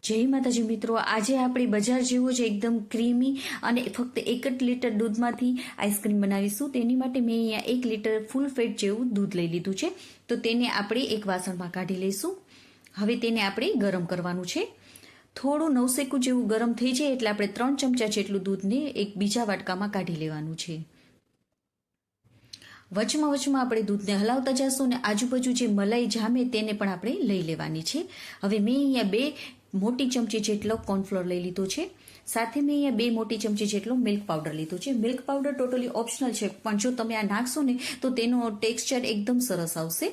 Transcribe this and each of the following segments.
જય માતાજી મિત્રો, આજે આપણે બજાર જેવું જ એકદમ ક્રીમી અને ફક્ત 1 જ લીટર દૂધમાંથી આઈસ્ક્રીમ બનાવીશું. તેની માટે મેં અહીંયા 1 લીટર ફૂલ ફેટ જેવું દૂધ લઈ લીધું છે. તો તેને આપણે એક વાસણમાં કાઢી લઈશું. હવે તેને આપણે ગરમ કરવાનું છે. થોડું નવસેકું જેવું ગરમ થઈ જાય એટલે આપણે 3 ચમચા જેટલું દૂધને એક બીજા વાટકામાં કાઢી લેવાનું છે. વચમાં આપણે દૂધને હલાવતા જઈશું અને આજુબાજુ જે મલાઈ જામે તેને પણ આપણે લઈ લેવાની છે. હવે મેં અહીંયા 2 મોટી ચમચી જેટલો કોર્નફ્લોર લઈ લીધો છે. સાથે મેં અહીંયા 2 મોટી ચમચી જેટલો મિલ્ક પાવડર લીધો છે. મિલ્ક પાવડર ટોટલી ઓપ્શનલ છે, પણ જો તમે આ નાખશો ને તો તેનો ટેક્સચર એકદમ સરસ આવશે.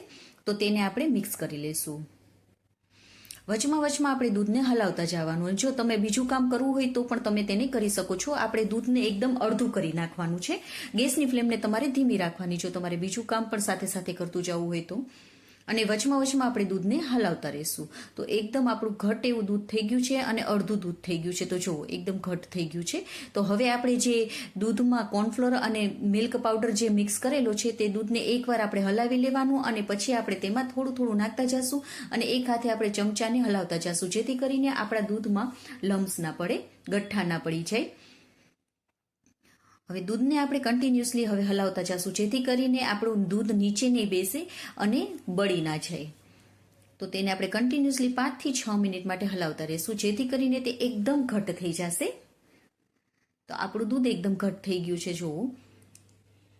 તો તેને આપણે મિક્સ કરી લઈશું. વચમાં આપણે દૂધને હલાવતા જવાનું. જો તમે બીજું કામ કરવું હોય તો પણ તમે તેને કરી શકો છો. આપણે દૂધને એકદમ અડધું કરી નાખવાનું છે. ગેસની ફ્લેમને તમારે ધીમી રાખવાની જો તમારે બીજું કામ પણ સાથે સાથે કરતું જવું હોય તો. અને વચમાં આપણે દૂધને હલાવતા રહીશું. તો એકદમ આપણું ઘટ એવું દૂધ થઈ ગયું છે અને અડધું દૂધ થઈ ગયું છે. તો જુઓ એકદમ ઘટ થઈ ગયું છે. તો હવે આપણે જે દૂધમાં કોર્નફ્લોર અને મિલ્ક પાવડર જે મિક્સ કરેલો છે તે દૂધને એકવાર આપણે હલાવી લેવાનું અને પછી આપણે તેમાં થોડું નાખતા જશું અને એક હાથે આપણે ચમચાને હલાવતા જશું, જેથી કરીને આપણા દૂધમાં લમ્સ ના પડે, ગઠ્ઠા ના પડી જાય. હવે દૂધને આપણે કન્ટિન્યુઅસલી હવે હલાવતા જશું, જેથી કરીને આપણું દૂધ નીચે નહીં બેસે અને બળી ના જાય. તો તેને આપણે કન્ટિન્યુઅસલી 5 થી 6 મિનિટ માટે હલાવતા રહીશું, જેથી કરીને તે એકદમ ઘટ થઈ જશે. તો આપણું દૂધ એકદમ ઘટ થઈ ગયું છે જુઓ.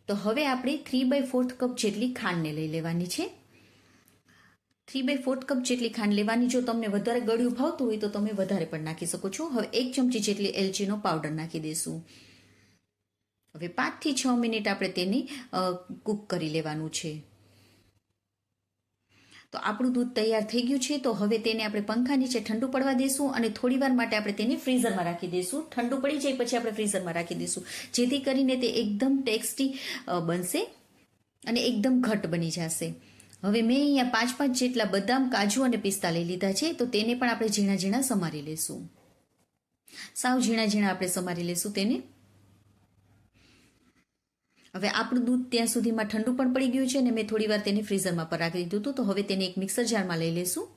તો હવે આપણે 3/4 કપ જેટલી ખાંડને લઈ લેવાની છે. 3/4 કપ જેટલી ખાંડ લેવાની. જો તમને વધારે ગળ્યું ભાવતું હોય તો તમે વધારે પણ નાખી શકો છો. હવે 1 ચમચી જેટલી એલચીનો પાવડર નાખી દઈશું. હવે 5 થી 6 મિનિટ આપણે તેને કૂક કરી લેવાનું છે. તો આપણું દૂધ તૈયાર થઈ ગયું છે. તો હવે તેને આપણે પંખા નીચે ઠંડુ પડવા દઈશું અને થોડી વાર માટે આપણે તેને ફ્રીઝરમાં રાખી દઈશું. ઠંડુ પડી જાય પછી આપણે ફ્રીઝરમાં રાખી દઈશું, જેથી કરીને તે એકદમ ટેસ્ટી બનશે અને એકદમ ઘટ બની જશે. હવે મેં અહીંયા 5 જેટલા બદામ, કાજુ અને પિસ્તા લઈ લીધા છે. તો તેને પણ આપણે ઝીણા સમારી લઈશું. સાવ ઝીણા આપણે સમારી લઈશું તેને. હવે આપણું દૂધ ત્યાં સુધીમાં ઠંડુ પણ પડી ગયું છે અને મેં થોડી વાર તેને ફ્રીઝરમાં પર રાખી દીધું હતું. તો હવે તેને એક મિક્સર જારમાં લઈ લઈશું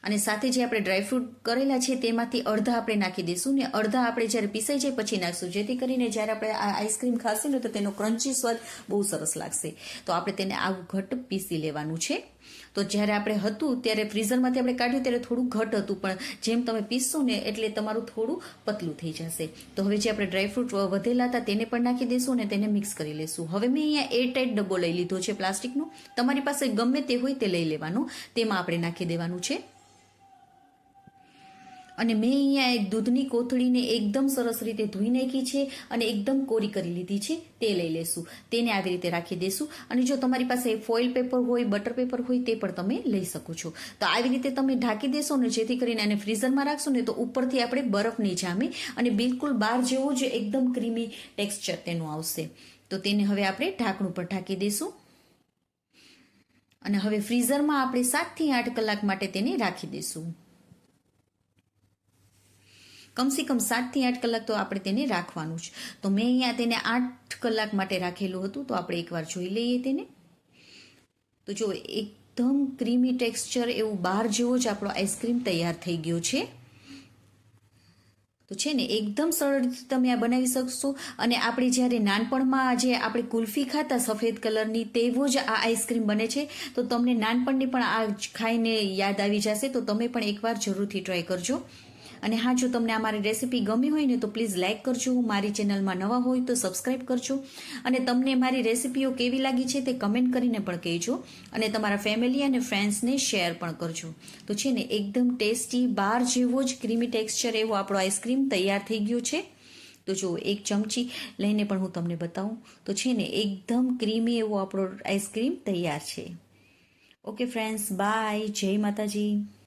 અને સાથે જે આપણે ડ્રાયફ્રૂટ કરેલા છે તેમાંથી અડધા આપણે નાખી દઈશું ને અડધા આપણે જ્યારે પીસાઈ જાય પછી નાખશું, જેથી કરીને જ્યારે આપણે આ આઈસ્ક્રીમ ખાશું ને તો તેનો ક્રન્ચી સ્વાદ બહુ સરસ લાગશે. તો આપણે તેને આવું ઘટ પીસી લેવાનું છે. તો જ્યારે આપણે હતું ત્યારે ફ્રીઝરમાંથી આપણે કાઢ્યું ત્યારે થોડું ઘટ હતું, પણ જેમ તમે પીસશો ને એટલે તમારું થોડું પતલું થઈ જશે. તો હવે જે આપણે ડ્રાયફ્રૂટ વધેલા હતા તેને પણ નાખી દઈશું અને તેને મિક્સ કરી લઈશું. હવે મેં અહીંયા એરટાઈટ ડબ્બો લઈ લીધો છે પ્લાસ્ટિકનો. તમારી પાસે ગમે તે હોય તે લઈ લેવાનું. તેમાં આપણે નાખી દેવાનું છે. અને મેં અહીંયા એક દૂધની કોથળીને એકદમ સરસ રીતે ધોઈ નાખી છે અને એકદમ કોરી કરી લીધી છે. તે લઈ લેશું. તેને આવી રીતે રાખી દેશું. અને જો તમારી પાસે ફોઇલ પેપર હોય, બટર પેપર હોય તે પણ તમે લઈ શકો છો. તો આવી રીતે તમે ઢાંકી દેશો ને, જેથી કરીને એને ફ્રીઝરમાં રાખશો ને તો ઉપરથી આપણે બરફ નહીં જામે અને બિલકુલ બહાર જેવું જ એકદમ ક્રીમી ટેક્સચર તેનું આવશે. તો તેને હવે આપણે ઢાંકણું પર ઢાંકી દઈશું અને હવે ફ્રીઝરમાં આપણે 7 થી 8 કલાક માટે તેને રાખી દઈશું. કમસે કમ 7 થી 8 કલાક તો આપણે તેને રાખવાનું છે. તો મેં અહીંયા તેને 8 કલાક માટે રાખેલું હતું. તો આપણે એકવાર જોઈ લઈએ તેને. તો જો એકદમ ક્રીમી ટેક્સચર એવું બહાર જેવો જ આપણો આઈસ્ક્રીમ તૈયાર થઈ ગયો છે. તો છે ને એકદમ સરળ રીતે તમે આ બનાવી શકશો. અને આપણે જ્યારે નાનપણમાં જે આપણે કુલ્ફી ખાતા સફેદ કલરની તેવો જ આ આઈસ્ક્રીમ બને છે. તો તમને નાનપણની પણ આ ખાઈને યાદ આવી જશે. તો તમે પણ એકવાર જરૂરથી ટ્રાય કરજો. અને હા, જો તમને આ મારી રેસીપી ગમી હોય ને તો પ્લીઝ લાઇક કરજો. મારી ચેનલમાં નવા હોય તો સબસ્ક્રાઈબ કરજો. અને તમને મારી રેસીપીઓ કેવી લાગી છે તે કમેન્ટ કરીને પણ કહેજો. અને તમારા ફેમિલી અને ફ્રેન્ડ્સને શેર પણ કરજો. તો છે ને એકદમ ટેસ્ટી બહાર જેવો જ ક્રીમી ટેક્સચર એવો આપણો આઈસ્ક્રીમ તૈયાર થઈ ગયો છે. તો જો એક ચમચી લઈને પણ હું તમને બતાવું. તો છે ને એકદમ ક્રીમી એવો આપણો આઈસ્ક્રીમ તૈયાર છે. Okay friends, bye. જય માતાજી.